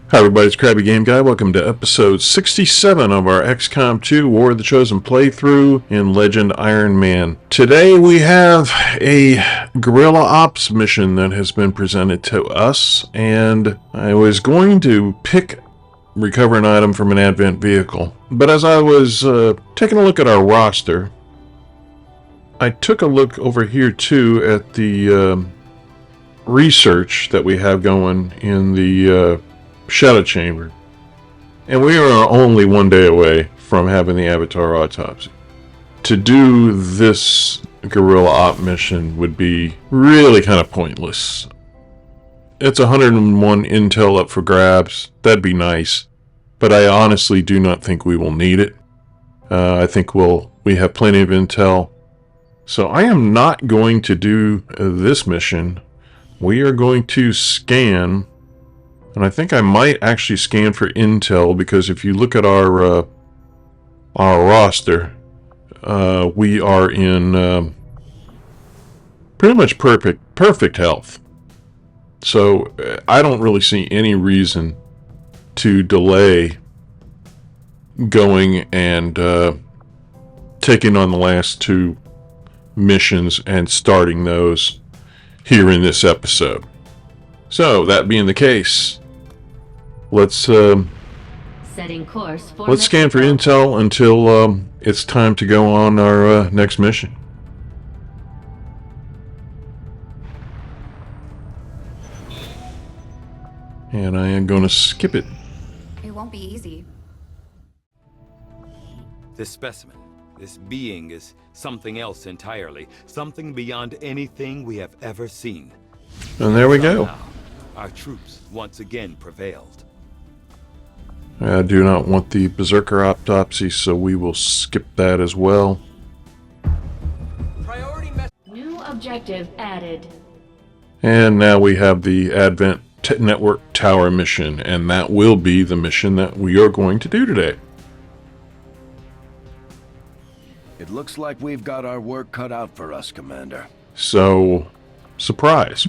Hi everybody, it's Krabby Game Guy. Welcome to episode 67 of our XCOM2 War of the Chosen playthrough in Legend Ironman. Today we have a Guerrilla Ops mission that has been presented to us, and I was going to recover an item from an advent vehicle. But as I was taking a look at our roster, I took a look over here too at the research that we have going in the Shadow Chamber, and we are only one day away from having the Avatar autopsy. To do this Guerrilla Op mission would be really kind of pointless. It's 101 intel up for grabs. That'd be nice, but I honestly do not think we will need it. I think we have plenty of intel, so I am not going to do this mission. We are going to scan. And I think I might actually scan for intel, because if you look at our roster, we are in pretty much perfect health. So I don't really see any reason to delay going and taking on the last two missions and starting those here in this episode. So that being the case, let's scan for intel until it's time to go on our next mission. And I am going to skip it. It won't be easy. This specimen, this being, is something else entirely. Something beyond anything we have ever seen. And there we go. Somehow, our troops once again prevailed. I do not want the Berserker autopsy, so we will skip that as well. New objective added. And now we have the Advent Network Tower mission, and that will be the mission that we are going to do today. It looks like we've got our work cut out for us, Commander. So, surprise.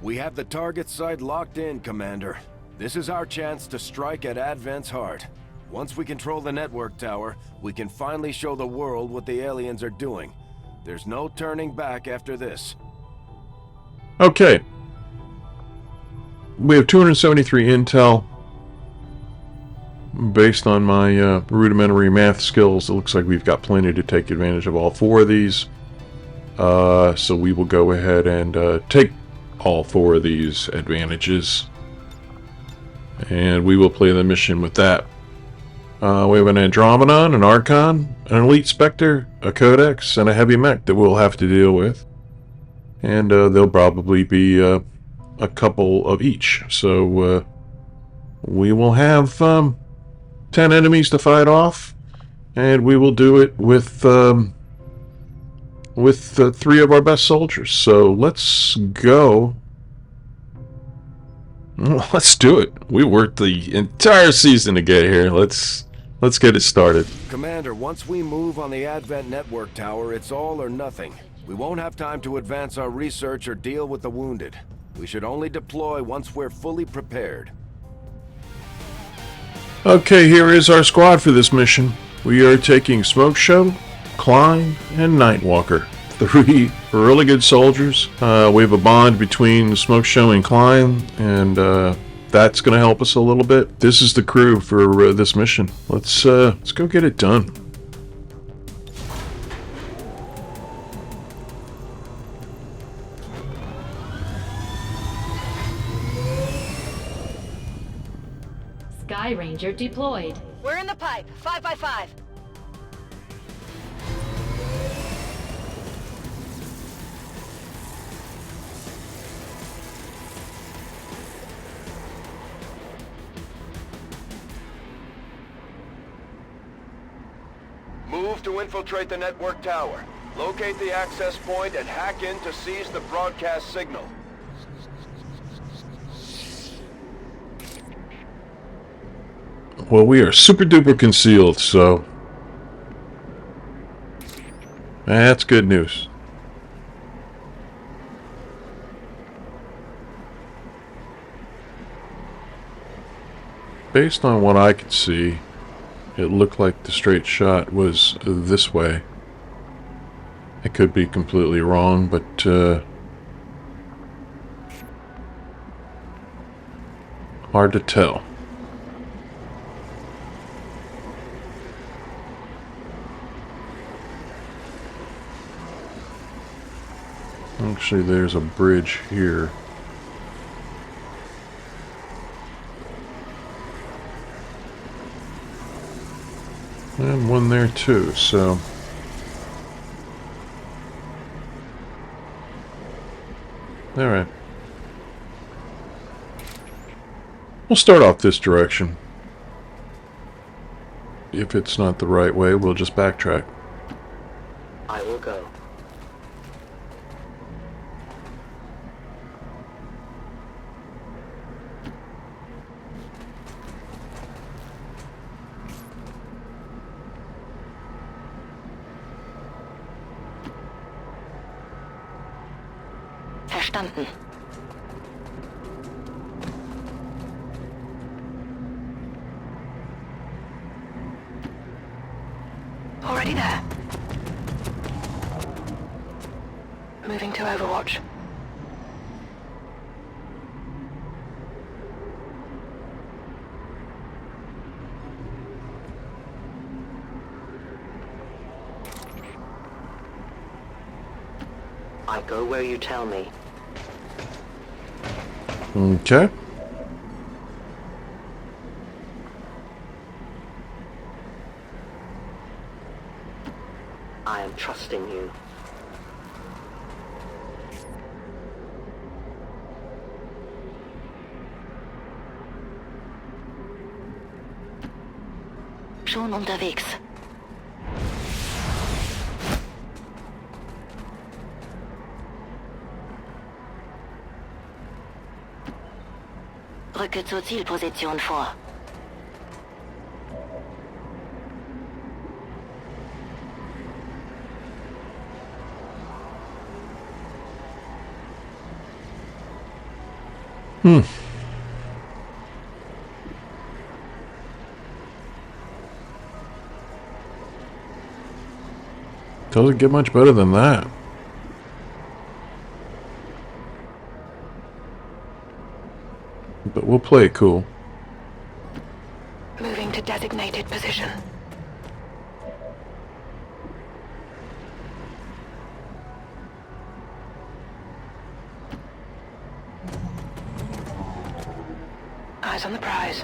We have the target site locked in, Commander. This is our chance to strike at Advent's heart. Once we control the network tower, we can finally show the world what the aliens are doing. There's no turning back after this. Okay. We have 273 intel. Based on my rudimentary math skills, it looks like we've got plenty to take advantage of all four of these. So we will go ahead and take all four of these advantages, and we will play the mission with that. We have an Andromedon, an Archon, an Elite Spectre, a Codex, and a Heavy Mech that we'll have to deal with, and there'll probably be a couple of each, so we will have 10 enemies to fight off, and we will do it with three of our best soldiers. So let's go. Let's do it. We worked the entire season to get here. Let's get it started. Commander, once we move on the Advent network tower, it's all or nothing. We won't have time to advance our research or deal with the wounded. We should only deploy once we're fully prepared. Okay, here is our squad for this mission. We are taking Smoke Show, Klein, and Nightwalker. Three really good soldiers. We have a bond between Smoke Show and Klein, and that's going to help us a little bit. This is the crew for this mission. Let's go get it done. Sky Ranger deployed. We're in the pipe. 5x5. Move to infiltrate the network tower. Locate the access point and hack in to seize the broadcast signal. Well, we are super duper concealed, so that's good news. based on what I could see, it looked like the straight shot was this way. I could be completely wrong, but hard to tell. Actually, there's a bridge here. And one there too, so... Alright. We'll start off this direction. If it's not the right way, we'll just backtrack. I will go. Verstanden. Already there. Moving to Overwatch. I go where you tell me. Okay. I am trusting you. Schon unterwegs. Rücke zur Zielposition vor. Doesn't get much better than that. But we'll play it cool. Moving to designated position. Eyes on the prize.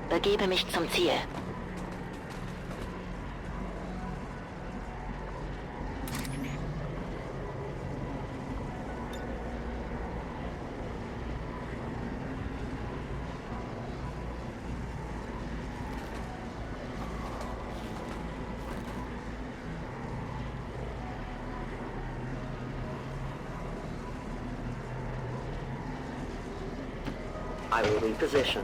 Begebe mich zum Ziel. I will reposition.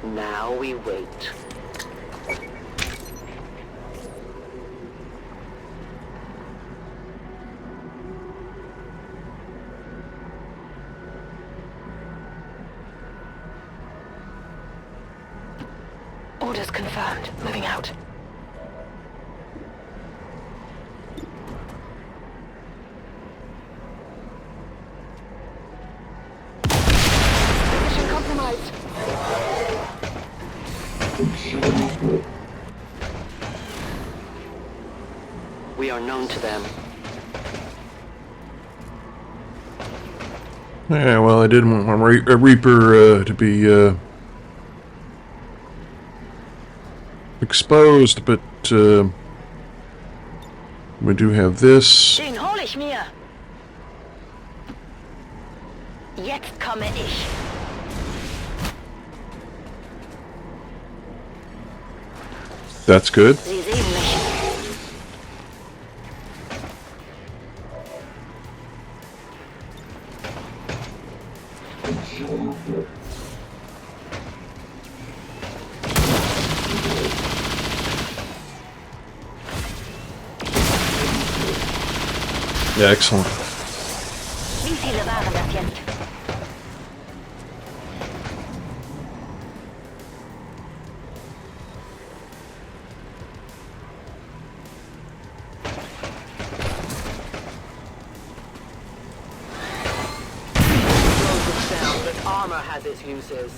Now we wait. Orders confirmed. Moving out. Position compromised. We are known to them. Yeah, well, I didn't want my Reaper to be exposed, but we do have this. Den hol ich mir. Jetzt komme ich. That's good. Sie sehen mich. Yeah, excellent. Wie viele waren das jetzt? Close it down, but armor has its uses.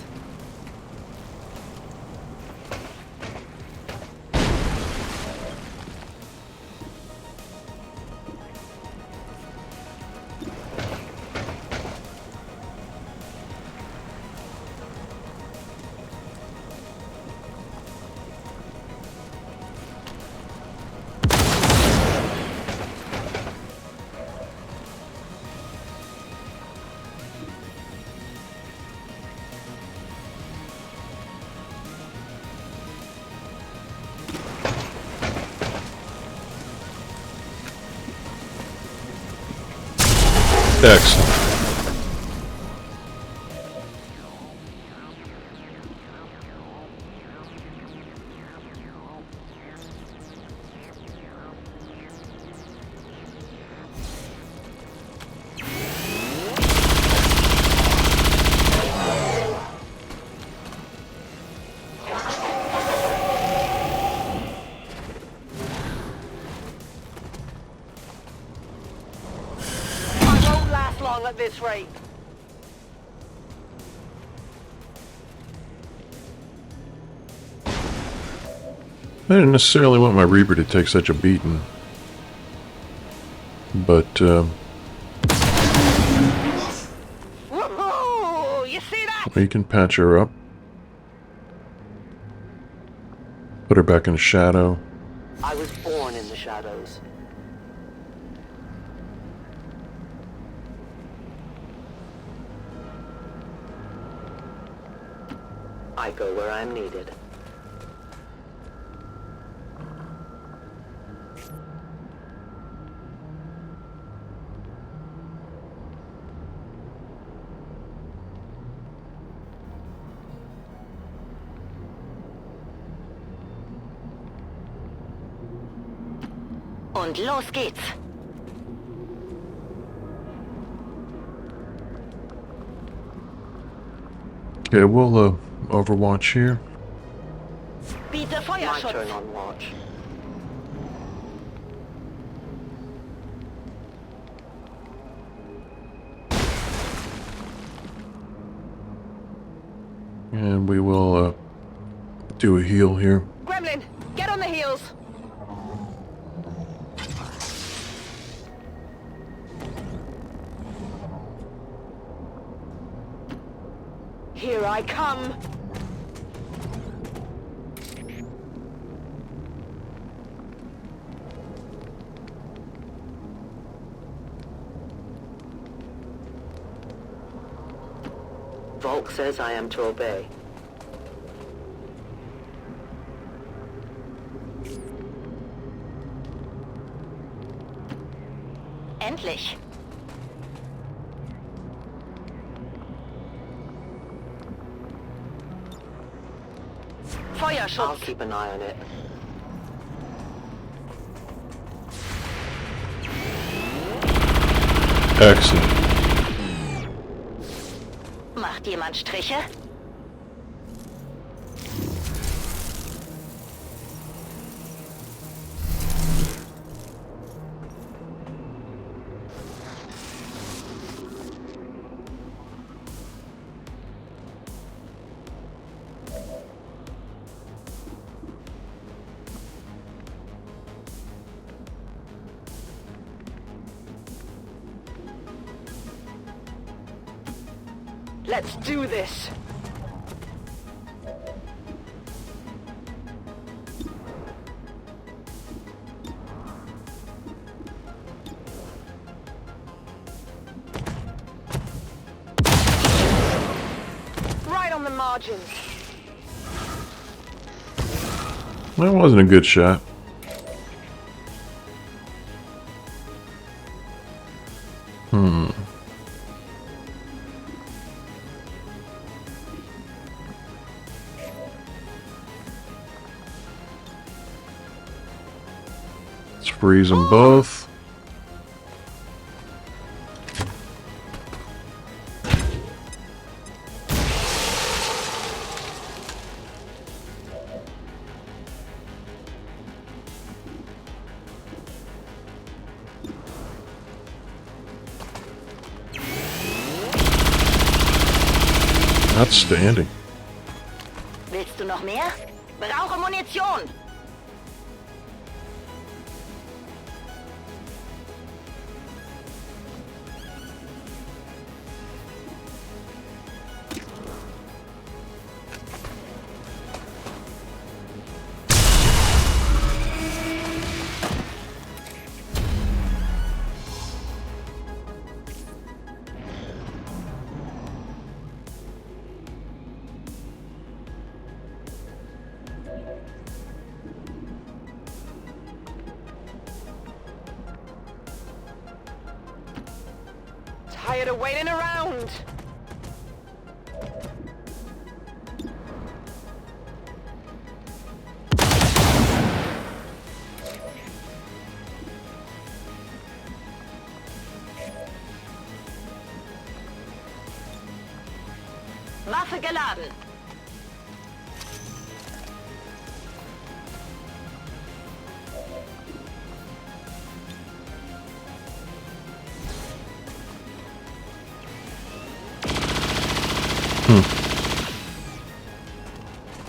Excellent. I won't last long at this rate. I didn't necessarily want my Reaper to take such a beating, but Woohoo! You see that? we can patch her up. Put her back in shadow. I was born in the shadows. I go where I am needed. Und los geht's. Okay, we'll overwatch here. Biete My Feuerschutz. turn on watch. And we will do a heal here. Gremlin, get on the heels. Here I come. Volk says I am to obey. Endlich. I'll Feuerschutz. keep an eye on it. Excellent. Macht jemand Striche? Let's do this. Right on the margins. That wasn't a good shot. Let's freeze them both. Outstanding. Willst du noch mehr? Brauche Munition. Tired of waiting around. Waffe geladen.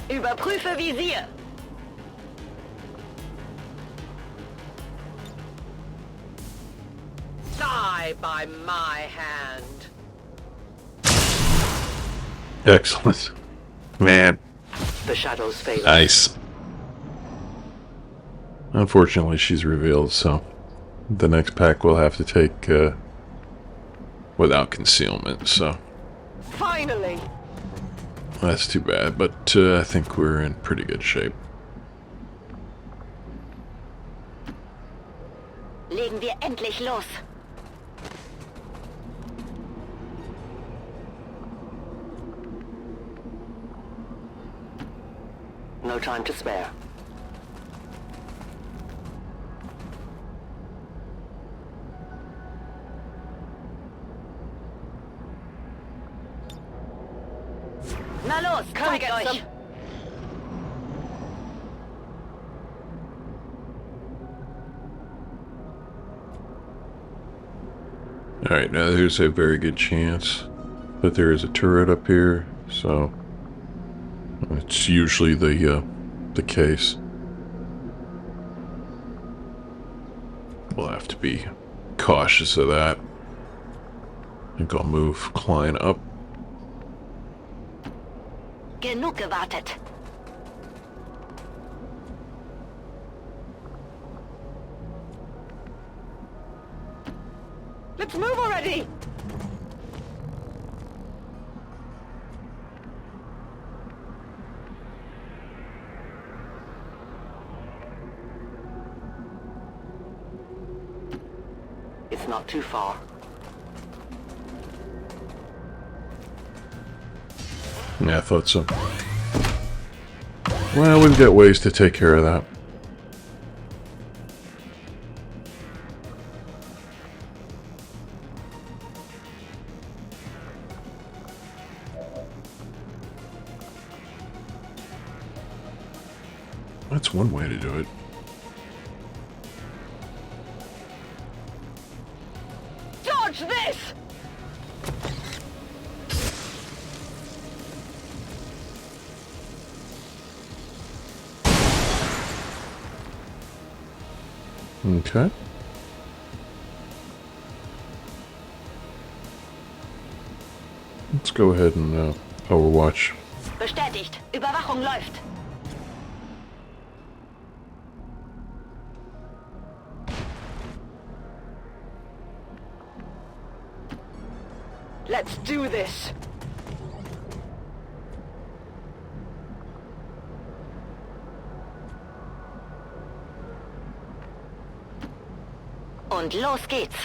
Überprüfe Visier. Die by my hand. Excellent. Man, The shadows fade. nice. Unfortunately, she's revealed, so the next pack we'll have to take without concealment, so Finally. that's too bad, but I think we're in pretty good shape. Legen wir endlich los. No time to spare. Na los, Can I zeigt get euch. some? Alright, now there's a very good chance that there is a turret up here, so it's usually the case. We'll have to be cautious of that. I think I'll move Klein up. Genug gewartet. Let's move already. It's not too far. Yeah, I thought so. Well, we've got ways to take care of that. That's one way to do it. Dodge this! Okay. Let's go ahead and Overwatch. Bestätigt. Überwachung läuft. Let's do this. Und los geht's.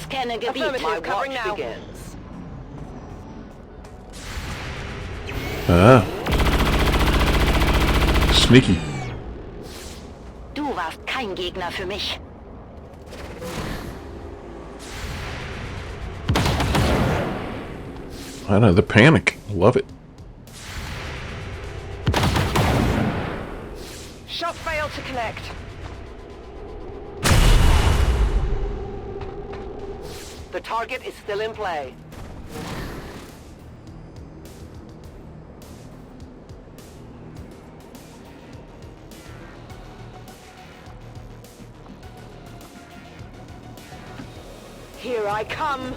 Scanne Gebiet. Affirmative, My covering watch now. begins. Ah. Sneaky. Du warst kein Gegner für mich. I know, the panic. Love it. Shot failed to connect. The target is still in play. Here I come.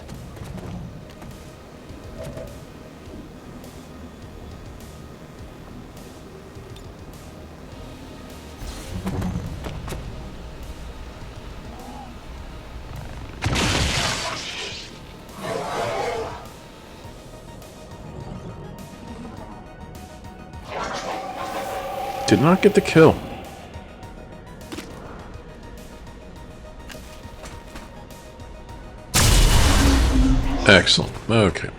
Did not get the kill. Excellent. Okay.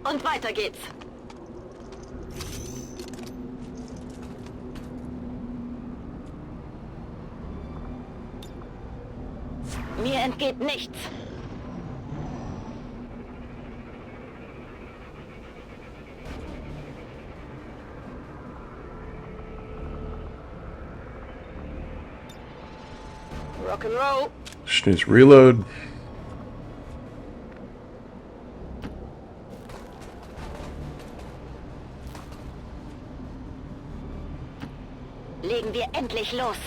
Und weiter geht's. Mir entgeht nichts. Rock and roll. Just needs reload. Legen wir endlich los.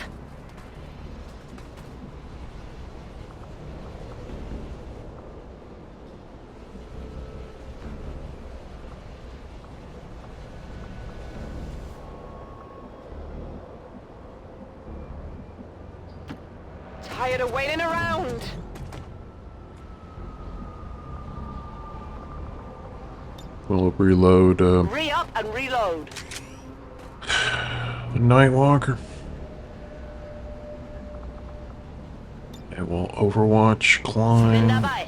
Tired of waiting around. We'll reload Re-up and reload. the Nightwalker. And we'll Overwatch Bin climb. dabei.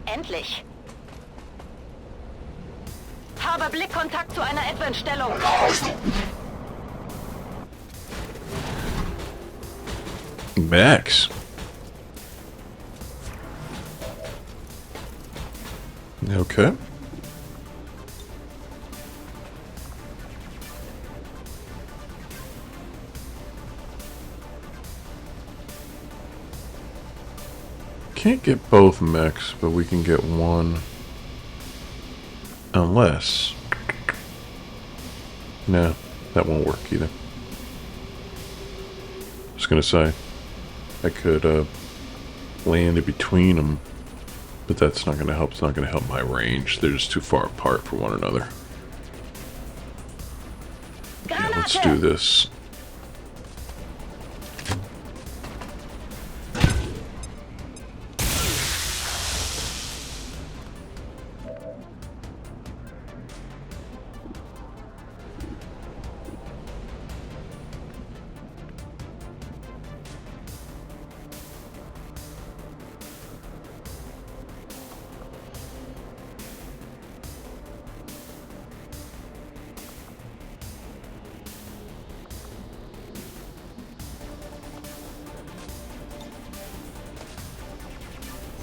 Endlich. Habe Blickkontakt zu einer Advent-Stellung. Max. Okay. Can't get both mechs, but we can get one. Unless... Nah, that won't work either. I was gonna say, I could land in between them, but that's not gonna help. It's not gonna help my range. They're just too far apart from one another. Yeah, let's do this.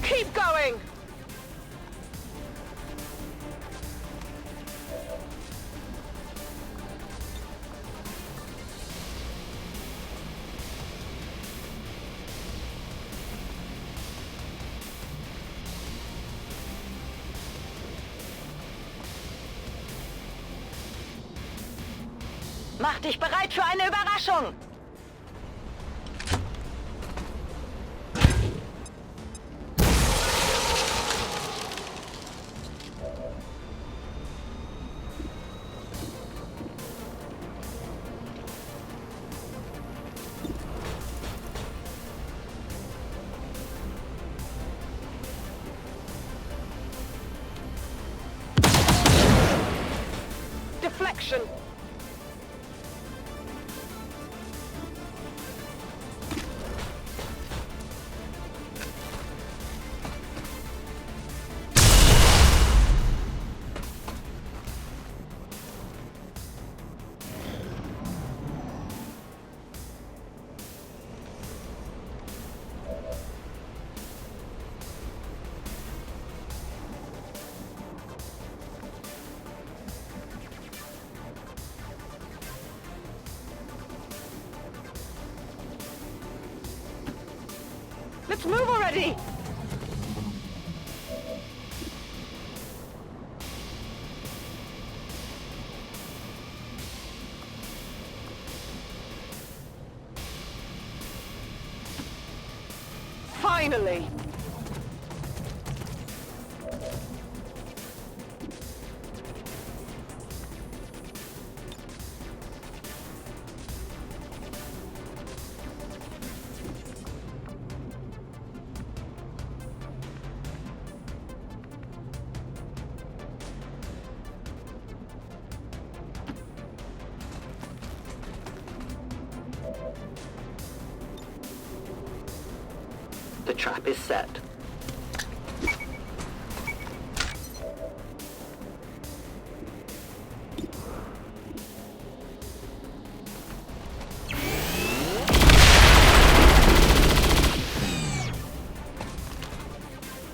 Keep going! Mach dich bereit für eine Überraschung! Deflection! Let's move already! Finally! The trap is set.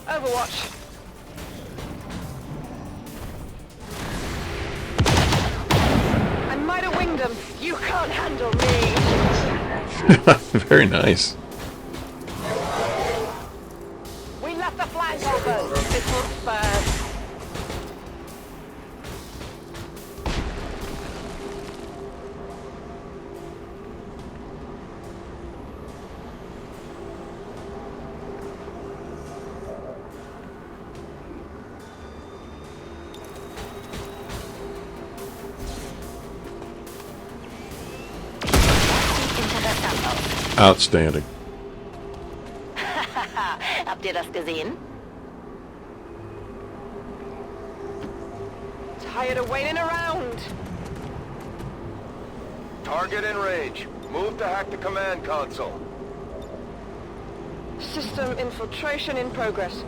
Overwatch! I might have winged them. You can't handle me! Very nice. We left the flank open. This one's first. Outstanding. Habt ihr das gesehen? Tired of waiting around. Target in range. Move to hack the command console. System infiltration in progress.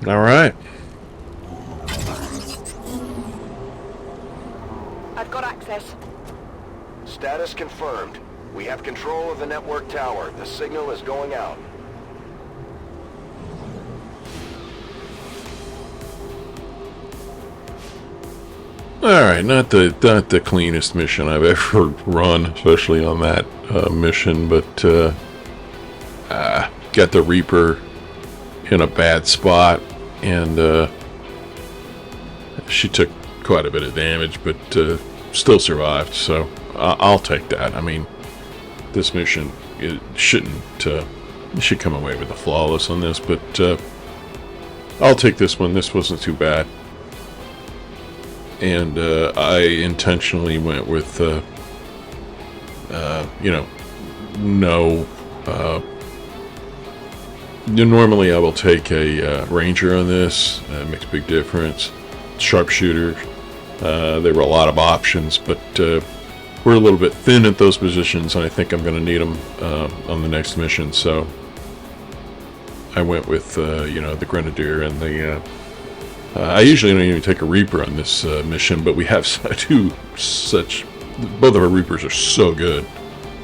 All right. I've got access. Status confirmed. We have control of the network tower. The signal is going out. All right, not the cleanest mission I've ever run, especially on that mission, but got the Reaper in a bad spot, and she took quite a bit of damage, but still survived, so I'll take that. I mean, this mission, it shouldn't, you should come away with a flawless on this, but I'll take this one. This wasn't too bad. And I intentionally went with, no, normally I will take a ranger on this. It makes a big difference. Sharpshooter, there were a lot of options, but we're a little bit thin at those positions, and I think I'm going to need them on the next mission, so I went with, the Grenadier and I usually don't even take a Reaper on this mission, but we have both of our Reapers are so good.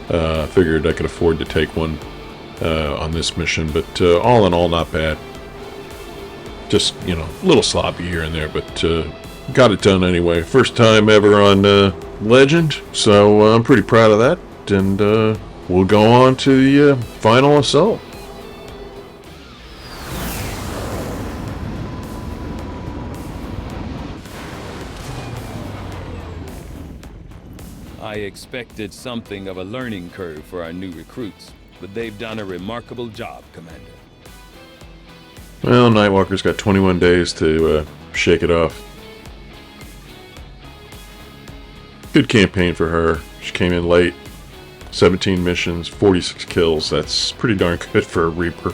I figured I could afford to take one on this mission, but all in all, not bad. Just, you know, a little sloppy here and there, but got it done anyway. First time ever on Legend, so I'm pretty proud of that, and we'll go on to the final assault. I expected something of a learning curve for our new recruits, but they've done a remarkable job, Commander. Well, Nightwalker's got 21 days to shake it off. Good campaign for her. She came in late. 17 missions, 46 kills. That's pretty darn good for a Reaper.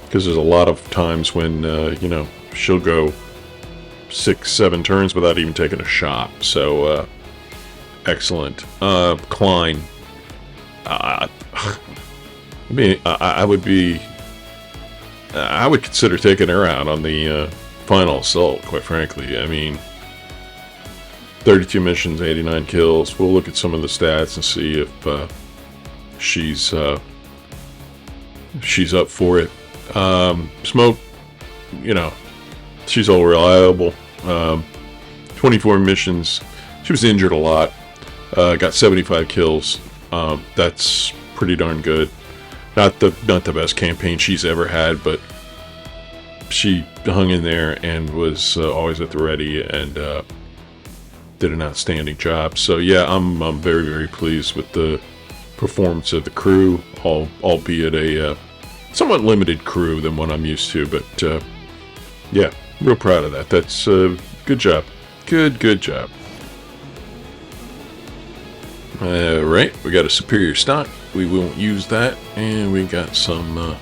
Because there's a lot of times when, you know, she'll go 6-7 turns without even taking a shot. So, excellent. Klein. I mean, I would consider taking her out on the final assault, quite frankly. I mean, 32 missions, 89 kills. We'll look at some of the stats and see if she's up for it. Smoke, you know, she's all reliable. 24 missions. She was injured a lot. Got 75 kills. That's pretty darn good. Not the best campaign she's ever had, but she hung in there and was always at the ready and did an outstanding job. So yeah, I'm very, very pleased with the performance of the crew, albeit a somewhat limited crew than what I'm used to, but yeah, real proud of that. That's good job. Good job. Right, we got a superior stock. We won't use that, and we got some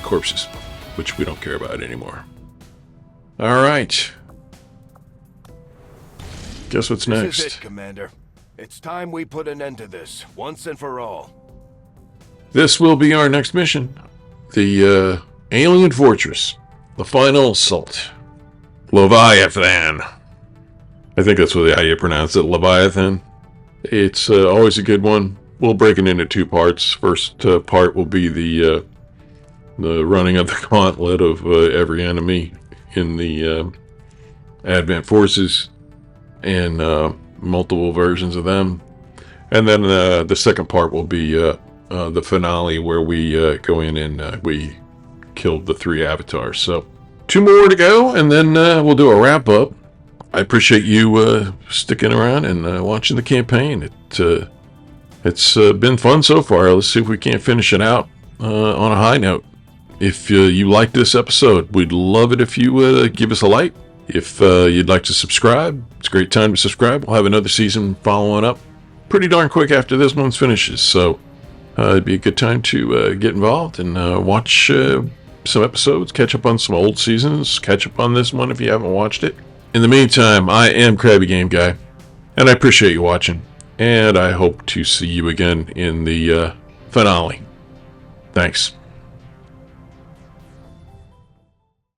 corpses, which we don't care about anymore. All right. Guess what's next? This is it, Commander. It's time we put an end to this, once and for all. This will be our next mission. The Alien Fortress. The final assault. Leviathan. I think that's how you pronounce it, Leviathan. It's always a good one. We'll break it into two parts. First part will be the running of the gauntlet of every enemy in the Advent forces, and multiple versions of them. And then the second part will be the finale, where we go in and we killed the 3 avatars. So 2 more to go, and then we'll do a wrap up. I appreciate you sticking around and watching the campaign. It's been fun so far. Let's see if we can't finish it out on a high note. If you like this episode, we'd love it if you give us a like. If you'd like to subscribe, it's a great time to subscribe. We'll have another season following up pretty darn quick after this one finishes. So it'd be a good time to get involved and watch some episodes, catch up on some old seasons, catch up on this one if you haven't watched it. In the meantime, I am Krabby Game Guy, and I appreciate you watching, and I hope to see you again in the finale. Thanks.